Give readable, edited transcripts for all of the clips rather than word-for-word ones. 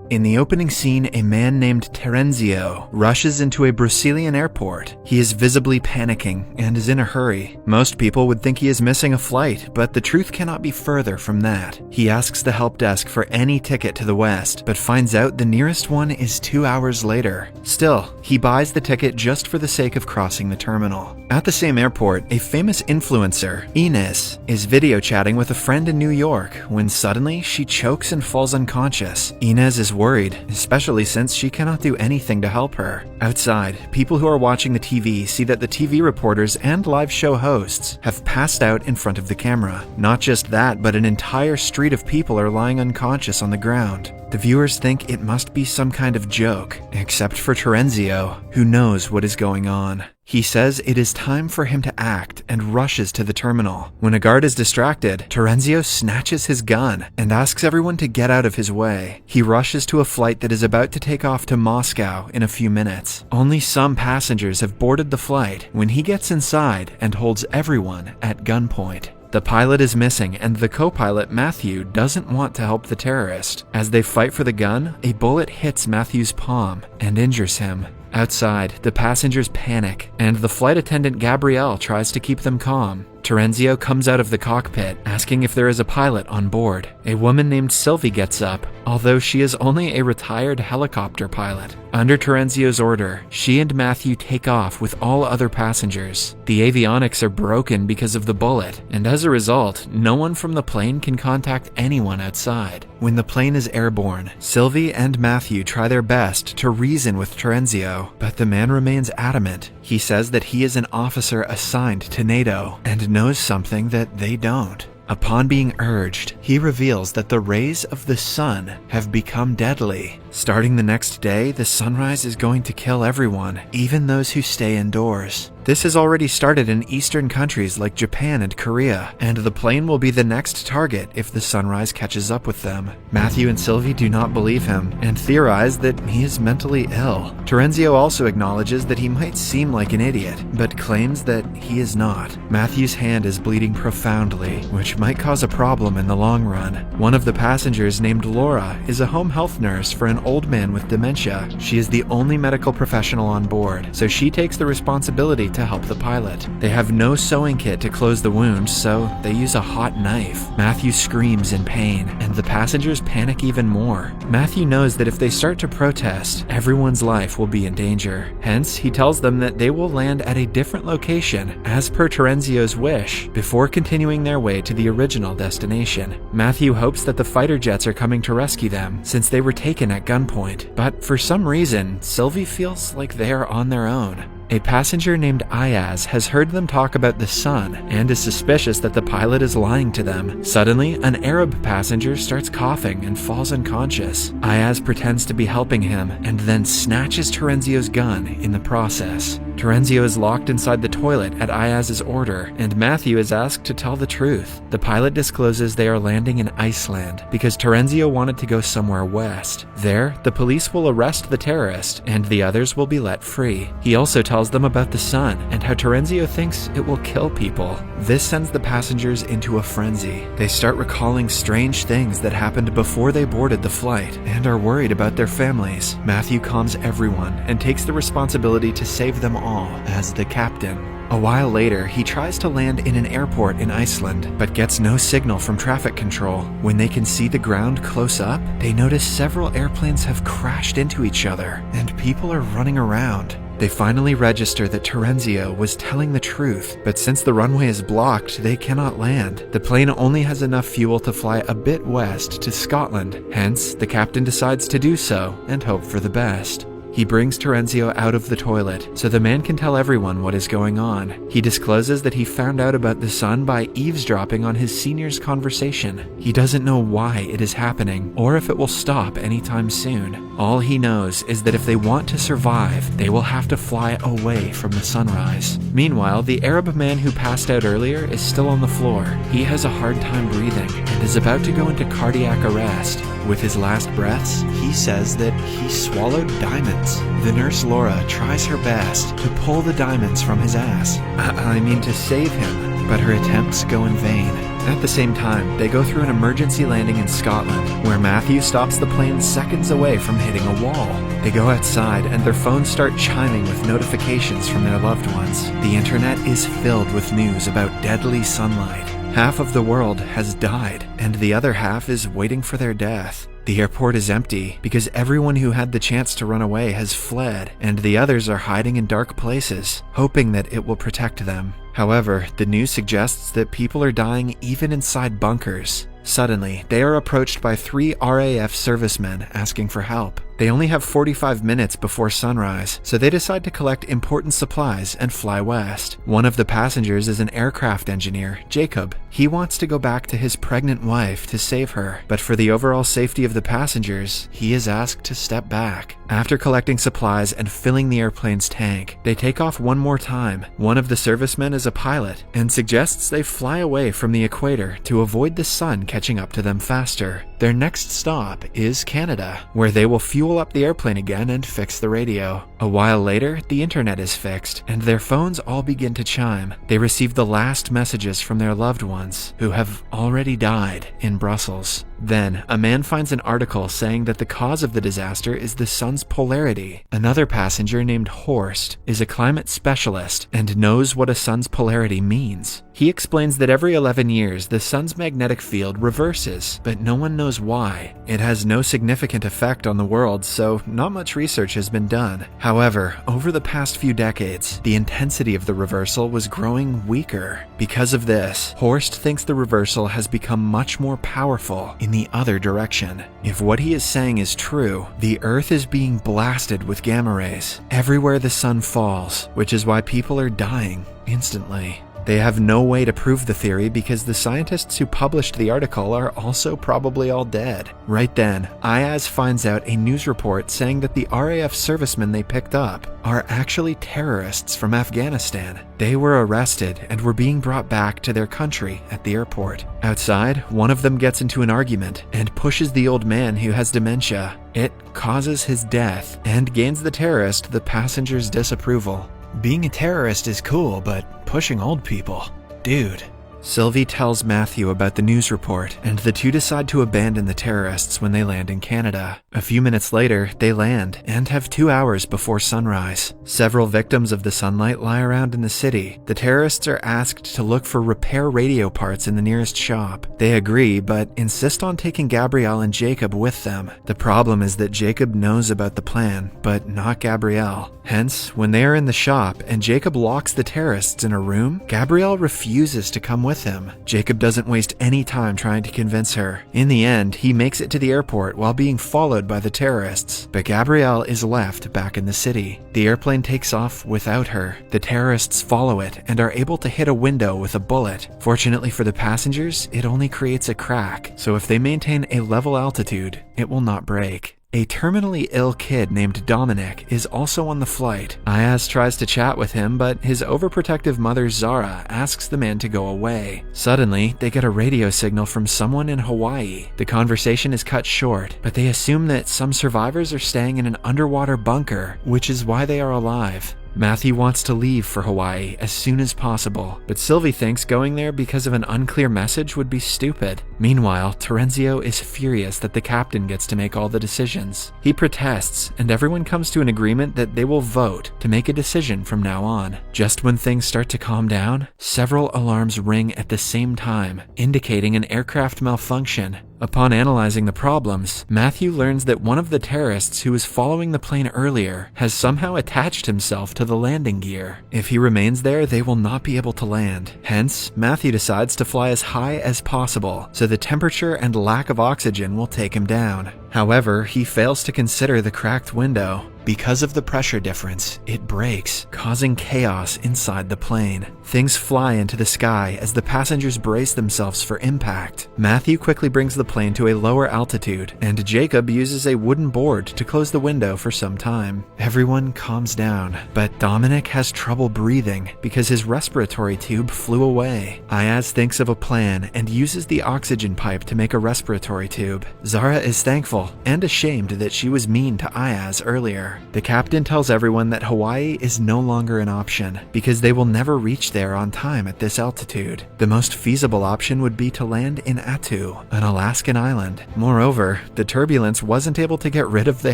In the opening scene, a man named Terenzio rushes into a Brazilian airport. He is visibly panicking and is in a hurry. Most people would think he is missing a flight, but the truth cannot be further from that. He asks the help desk for any ticket to the west, but finds out the nearest one is 2 hours later. Still, he buys the ticket just for the sake of crossing the terminal. At the same airport, a famous influencer, Inez, is video chatting with a friend in New York when suddenly she chokes and falls unconscious. Inez is worried, especially since she cannot do anything to help her. Outside, people who are watching the TV see that the TV reporters and live show hosts have passed out in front of the camera. Not just that, but an entire street of people are lying unconscious on the ground. The viewers think it must be some kind of joke, except for Terenzio, who knows what is going on. He says it is time for him to act and rushes to the terminal. When a guard is distracted, Terenzio snatches his gun and asks everyone to get out of his way. He rushes to a flight that is about to take off to Moscow in a few minutes. Only some passengers have boarded the flight when he gets inside and holds everyone at gunpoint. The pilot is missing, and the co-pilot, Matthew, doesn't want to help the terrorist. As they fight for the gun, a bullet hits Matthew's palm and injures him. Outside, the passengers panic, and the flight attendant Gabrielle tries to keep them calm. Terenzio comes out of the cockpit, asking if there is a pilot on board. A woman named Sylvie gets up, although she is only a retired helicopter pilot. Under Terenzio's order, she and Matthew take off with all other passengers. The avionics are broken because of the bullet, and as a result, no one from the plane can contact anyone outside. When the plane is airborne, Sylvie and Matthew try their best to reason with Terenzio, but the man remains adamant. He says that he is an officer assigned to NATO and knows something that they don't. Upon being urged, he reveals that the rays of the sun have become deadly. Starting the next day, the sunrise is going to kill everyone, even those who stay indoors. This has already started in eastern countries like Japan and Korea, and the plane will be the next target if the sunrise catches up with them. Matthew and Sylvie do not believe him, and theorize that he is mentally ill. Terenzio also acknowledges that he might seem like an idiot, but claims that he is not. Matthew's hand is bleeding profoundly, which might cause a problem in the long run. One of the passengers, named Laura, is a home health nurse for an old man with dementia. She is the only medical professional on board, so she takes the responsibility to help the pilot. They have no sewing kit to close the wound, so they use a hot knife. Matthew screams in pain, and the passengers panic even more. Matthew knows that if they start to protest, everyone's life will be in danger. Hence, he tells them that they will land at a different location, as per Terenzio's wish, before continuing their way to the original destination. Matthew hopes that the fighter jets are coming to rescue them, since they were taken at gunpoint. But for some reason, Sylvie feels like they are on their own. A passenger named Ayaz has heard them talk about the sun and is suspicious that the pilot is lying to them. Suddenly, an Arab passenger starts coughing and falls unconscious. Ayaz pretends to be helping him and then snatches Terenzio's gun in the process. Terenzio is locked inside the toilet at Ayaz's order, and Matthew is asked to tell the truth. The pilot discloses they are landing in Iceland because Terenzio wanted to go somewhere west. There, the police will arrest the terrorist, and the others will be let free. He also tells them about the sun and how Terenzio thinks it will kill people. This sends the passengers into a frenzy. They start recalling strange things that happened before they boarded the flight and are worried about their families. Matthew calms everyone and takes the responsibility to save them all as the captain. A while later, he tries to land in an airport in Iceland, but gets no signal from traffic control. When they can see the ground close up, they notice several airplanes have crashed into each other, and people are running around. They finally register that Terenzio was telling the truth, but since the runway is blocked, they cannot land. The plane only has enough fuel to fly a bit west to Scotland. Hence, the captain decides to do so and hope for the best. He brings Terenzio out of the toilet so the man can tell everyone what is going on. He discloses that he found out about the sun by eavesdropping on his senior's conversation. He doesn't know why it is happening or if it will stop anytime soon. All he knows is that if they want to survive, they will have to fly away from the sunrise. Meanwhile, the Arab man who passed out earlier is still on the floor. He has a hard time breathing and is about to go into cardiac arrest. With his last breaths, he says that he swallowed diamonds. The nurse Laura tries her best to pull the diamonds from his ass. I mean to save him, but her attempts go in vain. At the same time, they go through an emergency landing in Scotland, where Matthew stops the plane seconds away from hitting a wall. They go outside and their phones start chiming with notifications from their loved ones. The internet is filled with news about deadly sunlight. Half of the world has died, and the other half is waiting for their death. The airport is empty because everyone who had the chance to run away has fled, and the others are hiding in dark places, hoping that it will protect them. However, the news suggests that people are dying even inside bunkers. Suddenly, they are approached by 3 RAF servicemen asking for help. They only have 45 minutes before sunrise, so they decide to collect important supplies and fly west. One of the passengers is an aircraft engineer, Jacob. He wants to go back to his pregnant wife to save her, but for the overall safety of the passengers, he is asked to step back. After collecting supplies and filling the airplane's tank, they take off one more time. One of the servicemen is a pilot and suggests they fly away from the equator to avoid the sun catching up to them faster. Their next stop is Canada, where they will fuel up the airplane again and fix the radio. A while later, the internet is fixed, and their phones all begin to chime. They receive the last messages from their loved ones, who have already died in Brussels. Then, a man finds an article saying that the cause of the disaster is the sun's polarity. Another passenger named Horst is a climate specialist and knows what a sun's polarity means. He explains that every 11 years, the sun's magnetic field reverses, but no one knows why. It has no significant effect on the world, so not much research has been done. However, over the past few decades, the intensity of the reversal was growing weaker. Because of this, Horst thinks the reversal has become much more powerful in the other direction. If what he is saying is true, the Earth is being blasted with gamma rays everywhere the sun falls, which is why people are dying instantly. They have no way to prove the theory because the scientists who published the article are also probably all dead. Right then, Ayaz finds out a news report saying that the RAF servicemen they picked up are actually terrorists from Afghanistan. They were arrested and were being brought back to their country at the airport. Outside, one of them gets into an argument and pushes the old man who has dementia. It causes his death and gains the terrorist the passenger's disapproval. Being a terrorist is cool, but pushing old people? Dude. Sylvie tells Matthew about the news report, and the two decide to abandon the terrorists when they land in Canada. A few minutes later, they land and have 2 hours before sunrise. Several victims of the sunlight lie around in the city. The terrorists are asked to look for repair radio parts in the nearest shop. They agree, but insist on taking Gabrielle and Jacob with them. The problem is that Jacob knows about the plan, but not Gabrielle. Hence, when they are in the shop and Jacob locks the terrorists in a room, Gabrielle refuses to come with him. Jacob doesn't waste any time trying to convince her. In the end, he makes it to the airport while being followed by the terrorists, but Gabrielle is left back in the city. The airplane takes off without her. The terrorists follow it and are able to hit a window with a bullet. Fortunately for the passengers, it only creates a crack, so if they maintain a level altitude, it will not break. A terminally ill kid named Dominic is also on the flight. Ayaz tries to chat with him, but his overprotective mother Zara asks the man to go away. Suddenly, they get a radio signal from someone in Hawaii. The conversation is cut short, but they assume that some survivors are staying in an underwater bunker, which is why they are alive. Matthew wants to leave for Hawaii as soon as possible, but Sylvie thinks going there because of an unclear message would be stupid. Meanwhile, Terenzio is furious that the captain gets to make all the decisions. He protests, and everyone comes to an agreement that they will vote to make a decision from now on. Just when things start to calm down, several alarms ring at the same time, indicating an aircraft malfunction. Upon analyzing the problems, Matthew learns that one of the terrorists who was following the plane earlier has somehow attached himself to the landing gear. If he remains there, they will not be able to land. Hence, Matthew decides to fly as high as possible, so the temperature and lack of oxygen will take him down. However, he fails to consider the cracked window. Because of the pressure difference, it breaks, causing chaos inside the plane. Things fly into the sky as the passengers brace themselves for impact. Matthew quickly brings the plane to a lower altitude, and Jacob uses a wooden board to close the window for some time. Everyone calms down, but Dominic has trouble breathing because his respiratory tube flew away. Ayaz thinks of a plan and uses the oxygen pipe to make a respiratory tube. Zara is thankful resentful and ashamed that she was mean to Ayaz earlier. The captain tells everyone that Hawaii is no longer an option because they will never reach there on time at this altitude. The most feasible option would be to land in Attu, an Alaskan island. Moreover, the turbulence wasn't able to get rid of the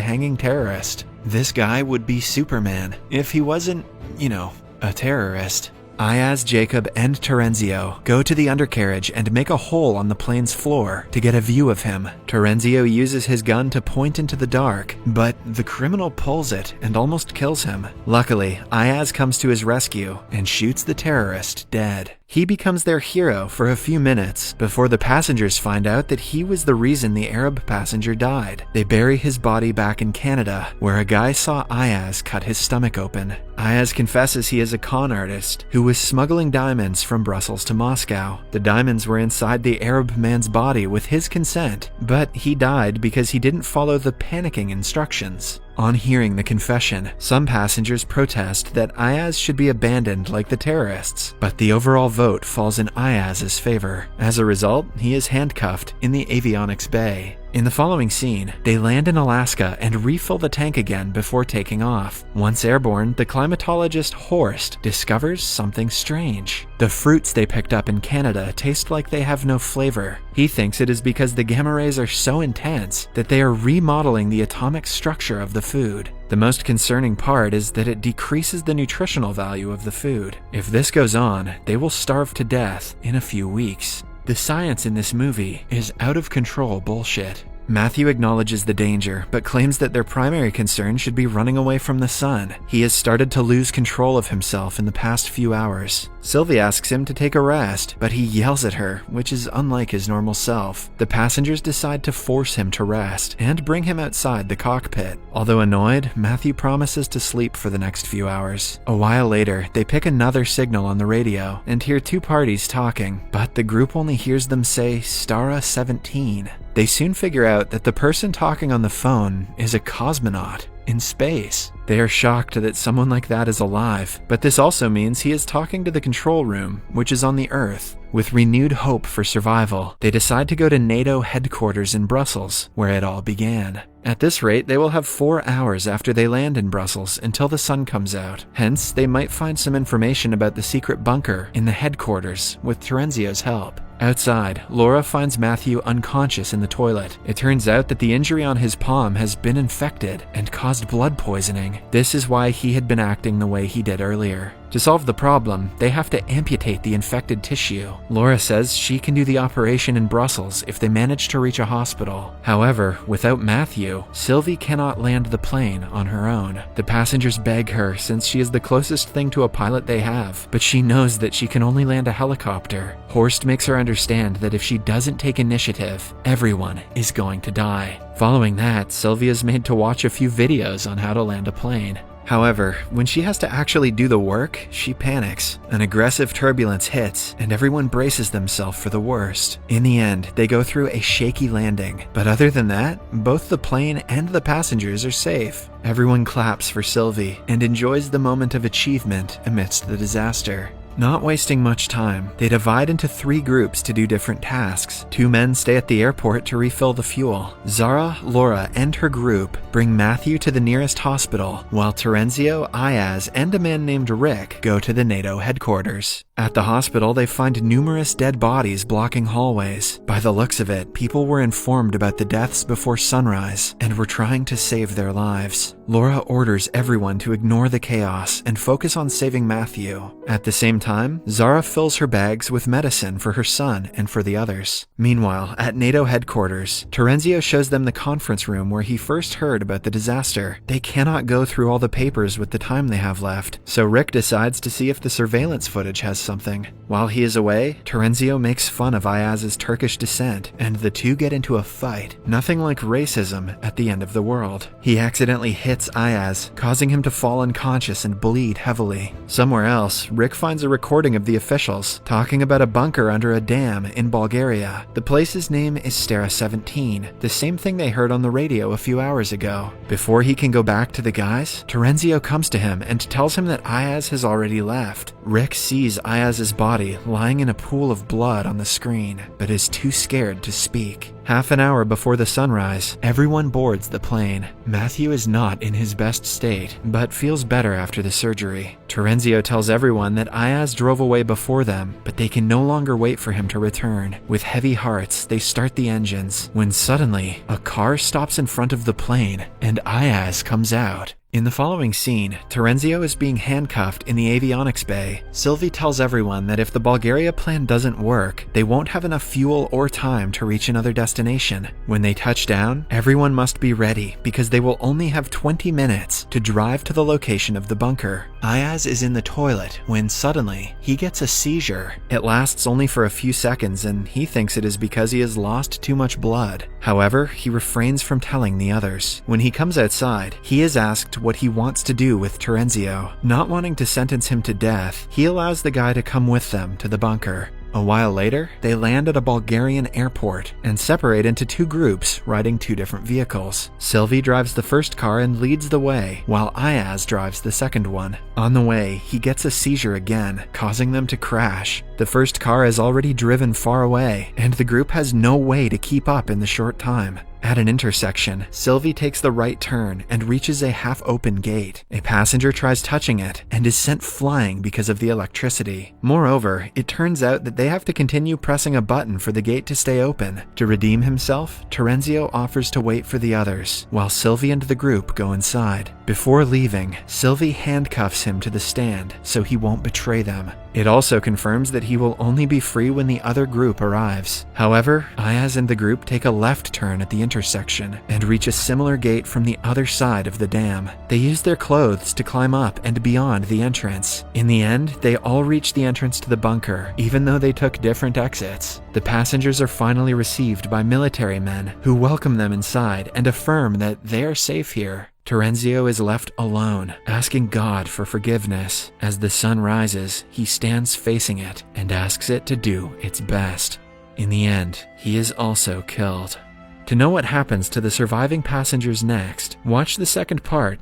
hanging terrorist. This guy would be Superman if he wasn't, a terrorist. Ayaz, Jacob, and Terenzio go to the undercarriage and make a hole on the plane's floor to get a view of him. Terenzio uses his gun to point into the dark, but the criminal pulls it and almost kills him. Luckily, Ayaz comes to his rescue and shoots the terrorist dead. He becomes their hero for a few minutes before the passengers find out that he was the reason the Arab passenger died. They bury his body back in Canada, where a guy saw Ayaz cut his stomach open. Ayaz confesses he is a con artist who was smuggling diamonds from Brussels to Moscow. The diamonds were inside the Arab man's body with his consent, but he died because he didn't follow the panicking instructions. On hearing the confession, some passengers protest that Ayaz should be abandoned like the terrorists, but the overall vote falls in Ayaz's favor. As a result, he is handcuffed in the avionics bay. In the following scene, they land in Alaska and refill the tank again before taking off. Once airborne, the climatologist Horst discovers something strange. The fruits they picked up in Canada taste like they have no flavor. He thinks it is because the gamma rays are so intense that they are remodeling the atomic structure of the food. The most concerning part is that it decreases the nutritional value of the food. If this goes on, they will starve to death in a few weeks. The science in this movie is out of control bullshit. Matthew acknowledges the danger, but claims that their primary concern should be running away from the sun. He has started to lose control of himself in the past few hours. Sylvie asks him to take a rest, but he yells at her, which is unlike his normal self. The passengers decide to force him to rest and bring him outside the cockpit. Although annoyed, Matthew promises to sleep for the next few hours. A while later, they pick another signal on the radio and hear two parties talking, but the group only hears them say Stara 17. They soon figure out that the person talking on the phone is a cosmonaut in space. They are shocked that someone like that is alive, but this also means he is talking to the control room, which is on the Earth. With renewed hope for survival, they decide to go to NATO headquarters in Brussels, where it all began. At this rate, they will have 4 hours after they land in Brussels until the sun comes out. Hence, they might find some information about the secret bunker in the headquarters with Terenzio's help. Outside, Laura finds Matthew unconscious in the toilet. It turns out that the injury on his palm has been infected and caused blood poisoning. This is why he had been acting the way he did earlier. To solve the problem, they have to amputate the infected tissue. Laura says she can do the operation in Brussels if they manage to reach a hospital. However, without Matthew, Sylvie cannot land the plane on her own. The passengers beg her since she is the closest thing to a pilot they have, but she knows that she can only land a helicopter. Horst makes her understand that if she doesn't take initiative, everyone is going to die. Following that, Sylvia is made to watch a few videos on how to land a plane. However, when she has to actually do the work, she panics. An aggressive turbulence hits, and everyone braces themselves for the worst. In the end, they go through a shaky landing, but other than that, both the plane and the passengers are safe. Everyone claps for Sylvie and enjoys the moment of achievement amidst the disaster. Not wasting much time, they divide into 3 groups to do different tasks. 2 men stay at the airport to refill the fuel. Zara, Laura, and her group bring Matthew to the nearest hospital, while Terenzio, Ayaz, and a man named Rick go to the NATO headquarters. At the hospital, they find numerous dead bodies blocking hallways. By the looks of it, people were informed about the deaths before sunrise and were trying to save their lives. Laura orders everyone to ignore the chaos and focus on saving Matthew. At the same time, Zara fills her bags with medicine for her son and for the others. Meanwhile, at NATO headquarters, Terenzio shows them the conference room where he first heard about the disaster. They cannot go through all the papers with the time they have left, so Rick decides to see if the surveillance footage has something. While he is away, Terenzio makes fun of Ayaz's Turkish descent, and the two get into a fight. Nothing like racism at the end of the world. He accidentally hits Ayaz, causing him to fall unconscious and bleed heavily. Somewhere else, Rick finds a recording of the officials talking about a bunker under a dam in Bulgaria. The place's name is Stara 17, the same thing they heard on the radio a few hours ago. Before he can go back to the guys, Terenzio comes to him and tells him that Ayaz has already left. Rick sees Ayaz's body lying in a pool of blood on the screen, but is too scared to speak. Half an hour before the sunrise, everyone boards the plane. Matthew is not in his best state, but feels better after the surgery. Terenzio tells everyone that Ayaz drove away before them, but they can no longer wait for him to return. With heavy hearts, they start the engines, when suddenly, a car stops in front of the plane, and Ayaz comes out. In the following scene, Terenzio is being handcuffed in the avionics bay. Sylvie tells everyone that if the Bulgaria plan doesn't work, they won't have enough fuel or time to reach another destination. When they touch down, everyone must be ready because they will only have 20 minutes to drive to the location of the bunker. Ayaz is in the toilet when suddenly he gets a seizure. It lasts only for a few seconds and he thinks it is because he has lost too much blood. However, he refrains from telling the others. When he comes outside, he is asked what he wants to do with Terenzio. Not wanting to sentence him to death, he allows the guy to come with them to the bunker. A while later, they land at a Bulgarian airport and separate into two groups riding two different vehicles. Sylvie drives the first car and leads the way, while Ayaz drives the second one. On the way, he gets a seizure again, causing them to crash. The first car has already driven far away, and the group has no way to keep up in the short time. At an intersection, Sylvie takes the right turn and reaches a half-open gate. A passenger tries touching it and is sent flying because of the electricity. Moreover, it turns out that they have to continue pressing a button for the gate to stay open. To redeem himself, Terenzio offers to wait for the others, while Sylvie and the group go inside. Before leaving, Sylvie handcuffs him to the stand so he won't betray them. It also confirms that he will only be free when the other group arrives. However, Ayaz and the group take a left turn at the intersection and reach a similar gate from the other side of the dam. They use their clothes to climb up and beyond the entrance. In the end, they all reach the entrance to the bunker, even though they took different exits. The passengers are finally received by military men who welcome them inside and affirm that they are safe here. Terenzio is left alone, asking God for forgiveness. As the sun rises, he stands facing it and asks it to do its best. In the end, he is also killed. To know what happens to the surviving passengers next, watch the second part